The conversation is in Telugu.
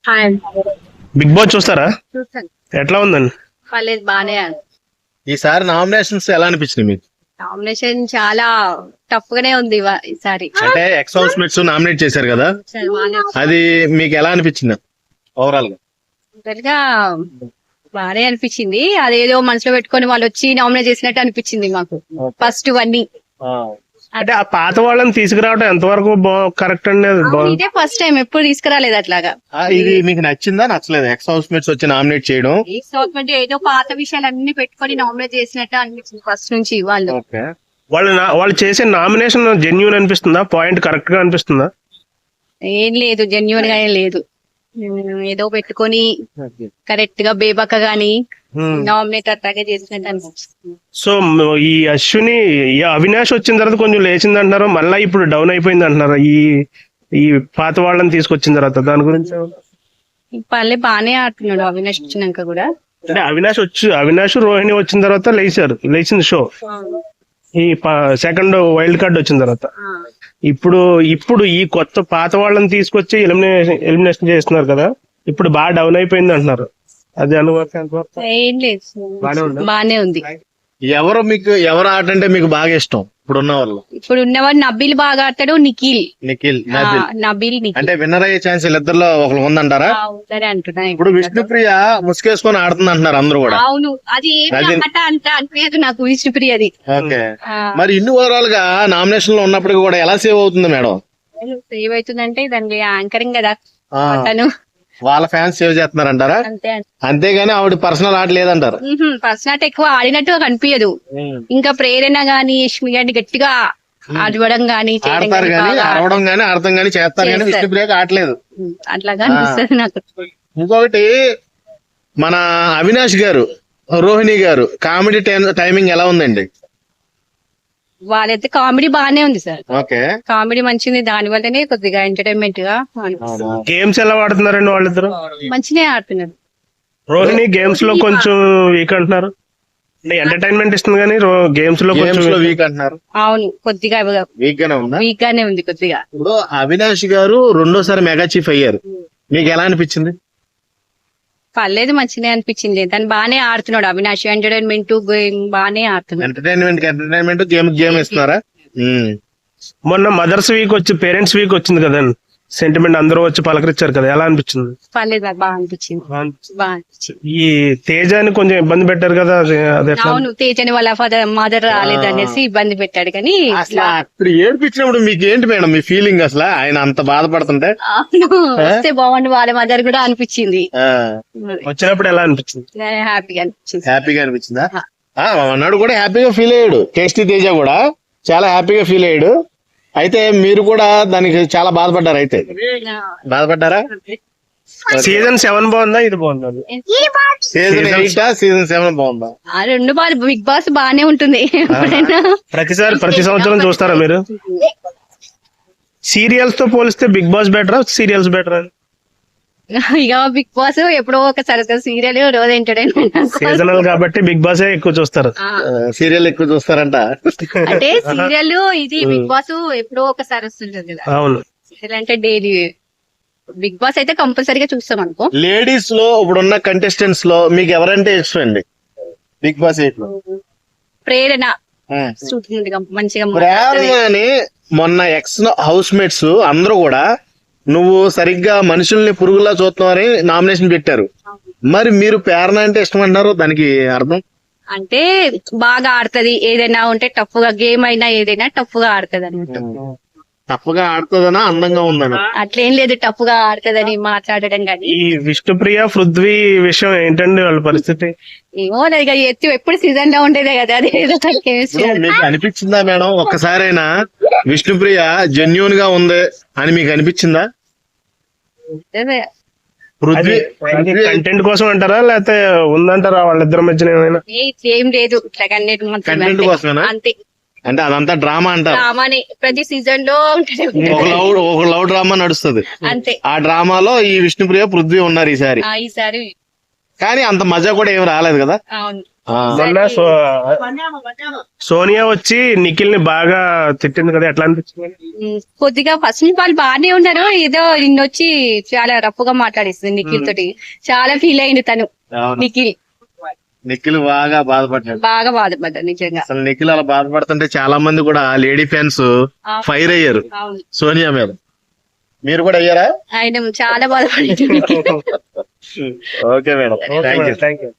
హాయ్. బిగ్ బాస్ చూస్తారా? చూస్తాను. ఎట్లా ఉందండి? పర్లేదు, బానే ఈసారి నామినేషన్స్ ఎలా అనిపించింది మీకు? నామినేషన్ చాలా టఫ్ గానే ఉంది ఈసారి. అంటే ఎక్స్ హౌస్ మేట్స్ నామినేట్ చేశారు కదా, అది మీకు ఎలా అనిపించింది ఓవరాల్ గా? గా బానే అనిపించింది. అదేదో మనసులో పెట్టుకొని వాళ్ళు వచ్చి నామినేట్ చేసినట్టు అనిపించింది మాకు ఫస్ట్ అన్ని. అంటే ఆ పాత వాళ్ళని తీసుకురావడం ఎంతవరకు కరెక్ట్ అండి? ఇదే ఫస్ట్ టైం, ఎప్పుడు తీసుకురాలేదు అట్లాగా. ఇది మీకు నచ్చిందా నచ్చలేదు ఎక్స్ హౌస్ మేట్స్ వచ్చి నామినేట్ చేయడం? ఏదో పాత విషయాలన్నీ పెట్టుకొని నామినేట్ చేసినట్టు అనిపించింది ఫస్ట్ నుంచి వాళ్ళు. వాళ్ళు చేసే నామినేషన్ జెన్యూన్ అనిపిస్తుందా? పాయింట్ కరెక్ట్ గా అనిపిస్తుందా? ఏం లేదు, జెన్యున్ గా ఏం లేదు. ఏదో పెట్టుకొని కరెక్ట్ గా బేబక్క గాని నామినేట్ అట్లాగే చేసినట్టు అనిపిస్తుంది. సో ఈ అశ్విని, ఈ అవినాష్ వచ్చిన తర్వాత కొంచెం లేచింది అంటున్నారు, మళ్ళీ ఇప్పుడు డౌన్ అయిపోయింది అంటున్నారు. ఈ పాత వాళ్ళని తీసుకొచ్చిన తర్వాత దాని గురించి పల్లె బానే ఆడుతున్నాడు అవినాష్ వచ్చినాక కూడా. అంటే అవినాష్ రోహిణి వచ్చిన తర్వాత లేచింది షో. ఈ సెకండ్ వైల్డ్ కార్డ్ వచ్చిన తర్వాత ఇప్పుడు ఈ కొత్త పాత వాళ్ళని తీసుకొచ్చి ఎలిమినేషన్ చేస్తున్నారు కదా, ఇప్పుడు బాగా డౌన్ అయిపోయింది అంటున్నారు. అది ఏం లేదు, బానే ఉంది. ఎవరు ఆట అంటే మీకు బాగా ఇష్టం ఇప్పుడు ఉన్న వాళ్ళు? ఇప్పుడు ఉన్నవాడు నబీల్ బాగా ఆడతాడు, నిఖిల్ నబీల్ అంటే విన్నర్ అయ్యే ఛాన్స్ వీళ్ళిద్దరిలో ఒకరు ఉందంటారా? అంటున్నా. ఇప్పుడు విష్ణుప్రియ ముసుకేసుకొని ఆడుతుంది అంటున్నారు అందరూ కూడా. అవును, అది అంత అనిపించదు నాకు విష్ణుప్రియది. ఓకే, మరి ఇన్ని ఓవరాల్ గా నామినేషన్ లో ఉన్నప్పటికీ కూడా ఎలా సేవ్ అవుతుంది మేడం? సేవ్ అవుతుందంటే దానికి యాంకరింగ్ కదా తను, వాళ్ళ ఫ్యాన్స్ సేవ్ చేస్తున్నారంటారా? అంతే. అంతేగాని ఆవిడ పర్సనల్ ఆట లేదంటారు. పర్సనల్ ఎక్కువ ఆడినట్టు కనిపించదు. ఇంకా ప్రేరణ గాని యష్మి గాని గట్టిగా ఆడవడం గాని ఆడతారు గానీ, ఆడవడం గానీ, అర్థం గానీ చేస్తారు గానీ విష్ణుప్రియకి ఆటలేదు అట్లాగా అనిపిస్తుంది నాకు. ఇంకొకటి, మన అవినాష్ గారు, రోహిణి గారు కామెడీ టైమింగ్ ఎలా ఉందండి? వాళ్ళైతే కామెడీ బానే ఉంది సార్. ఓకే, కామెడీ మంచిది, దాని వల్లనే కొద్దిగా ఎంటర్టైన్మెంట్ గా గేమ్స్ ఎలా ఆడుతున్నారండి వాళ్ళిద్దరు? మంచినే ఆడుతున్నారు. రోహిణి గేమ్స్ లో కొంచెం వీక్ అంటున్నారు, ఎంటర్టైన్మెంట్ ఇస్తుంది కానీ గేమ్స్ లో కొంచెం వీక్ అంటున్నారు. అవును, కొద్దిగా వీక్ గానే ఉందా? వీక్ గానే ఉంది కొద్దిగా. ఇప్పుడు అవినాష్ గారు రెండోసారి మెగా చీఫ్ అయ్యారు, మీకు ఎలా అనిపించింది? పర్లేదు, మంచిగా అనిపించింది. తను బానే ఆడుతున్నాడు అవినాష్. ఎంటర్టైన్మెంట్ బానే ఆడుతున్నాడు. ఎంటర్టైన్మెంట్ గేమ్ ఇస్తున్నారా? మొన్న మదర్స్ వీక్ వచ్చి పేరెంట్స్ వీక్ వచ్చింది కదండి, సెంటిమెంట్ అందరూ వచ్చి పలకరించారు కదా, ఎలా అనిపించింది? పర్లేదు, నాకు బాగా అనిపించింది. ఈ తేజాని కొంచెం ఇబ్బంది పెట్టారు కదా, అవును, తేజని వాళ్ళ మదర్ రాలేదు అనేసి ఇబ్బంది పెట్టాడు. కానీ అప్పుడు ఏడిపించినప్పుడు మీకు ఏంటి మేడం మీ ఫీలింగ్? అసలు ఆయన అంత బాధపడుతుంటే వస్తే బాగుండు వాళ్ళ మదర్ కూడా అనిపించింది. వచ్చినప్పుడు ఎలా అనిపించింది? హ్యాపీగా అనిపించిందా? అన్నాడు కూడా హ్యాపీగా ఫీల్ అయ్యాడు. టేస్టీ తేజ కూడా చాలా హ్యాపీగా ఫీల్ అయ్యాడు. అయితే మీరు కూడా దానికి చాలా బాధపడ్డారు. అయితే బాధపడ్డారా? సీజన్ 7 బాగుందా, ఇది బాగుందా? సీజన్ 8 సీజన్ 7 బాగుందా? రెండు బిగ్ బాస్ బానే ఉంటుంది. ప్రతి సంవత్సరం చూస్తారా మీరు? సీరియల్స్ తో పోలిస్తే బిగ్ బాస్ బెటరా, సీరియల్స్ బెటరా? ఇక బిగ్ బాస్ ఎప్పుడో ఒకసారి సీరియల్, రోజు ఎంటర్టైన్మెంట్. సీజనల్ కాబట్టి బిగ్ బాస్ ఎక్కువ చూస్తారు. సీరియల్ ఎక్కువ చూస్తారంట. అంటే సీరియల్ ఇది బిగ్ బాస్ ఎప్పుడో ఒకసారి వస్తుంటది కదా. అవును, సీరియల్ అంటే డైలీ. బిగ్ బాస్ అయితే కంపల్సరీగా చూస్తాం అనుకో. లేడీస్ లో ఇప్పుడున్న కంటెస్టెంట్స్ లో మీకు ఎవరంటే ఇష్టం అండి బిగ్ బాస్ 8 లో? ప్రేరణ మంచిగా. ప్రేరణని మొన్న ఎక్స్ హౌస్ మేట్స్ అందరూ కూడా నువ్వు సరిగ్గా మనుషుల్ని పురుగులా చూస్తున్నావని నామినేషన్ పెట్టారు. మరి మీరు ప్రేరణ అంటే ఇష్టం అంటారు, దానికి అర్థం? అంటే బాగా ఆడుతది, ఏదైనా ఉంటే టఫ్ గా, గేమ్ అయినా ఏదైనా టఫ్ గా ఆడుతుంది అన్నమాట. టఫ్ గా ఆడుతుందనా, అందంగా ఉందనా? అట్లేం లేదు, టఫ్ గా ఆడుతుందని మాట్లాడడం. కానీ ఈ విష్ణుప్రియ పృథ్వీ విషయం ఏంటండి వాళ్ళ పరిస్థితి? ఏమో ఇక ఎప్పుడు సీజన్ లో ఉండేదే కదా, అది మీకు అనిపించిందా మేడం ఒక్కసారైనా విష్ణుప్రియ జెన్యూన్ గా ఉంది అని మీకు అనిపించిందా? కంటెంట్ కోసం అంటారా, లేకపోతే ఉందంటారా వాళ్ళిద్దరి మధ్యన ఏమైనా? ఏం లేదు, కంటెంట్ కోసమేనా? అంతే. అంటే అదంతా డ్రామా అంటారు. డ్రామానే ప్రతి సీజన్ లో ఒక లవ్ డ్రామా నడుస్తుంది అంతే. ఆ డ్రామాలో ఈ విష్ణుప్రియ పృథ్వీ ఉన్నారు ఈసారి. ఈసారి కానీ అంత మజా కూడా ఏం రాలేదు కదా. అవును. మొన్న సోనియా వచ్చి నిఖిల్ ని బాగా తిట్టింది కదా, ఎట్లా అనిపించింది? కొద్దిగా ఫస్ట్ నుంచి వాళ్ళు బాగానే ఉన్నారు, ఏదో నిన్నొచ్చి చాలా రఫ్ గా మాట్లాడేస్తుంది నిఖిల్ తోటి. చాలా ఫీల్ అయింది తను. నిఖిల్ బాగా బాధపడ్డాడు. బాగా బాధపడ్డాడు నిజంగా. అసలు నిఖిల్ అలా బాధపడుతుంటే చాలా మంది కూడా లేడీ ఫ్యాన్స్ ఫైర్ అయ్యారు అవును. సోనియా మీద. మీరు కూడా అయ్యారా? ఆయన చాలా బాధపడ్డాడు. Okay madam, thank you. Thank you.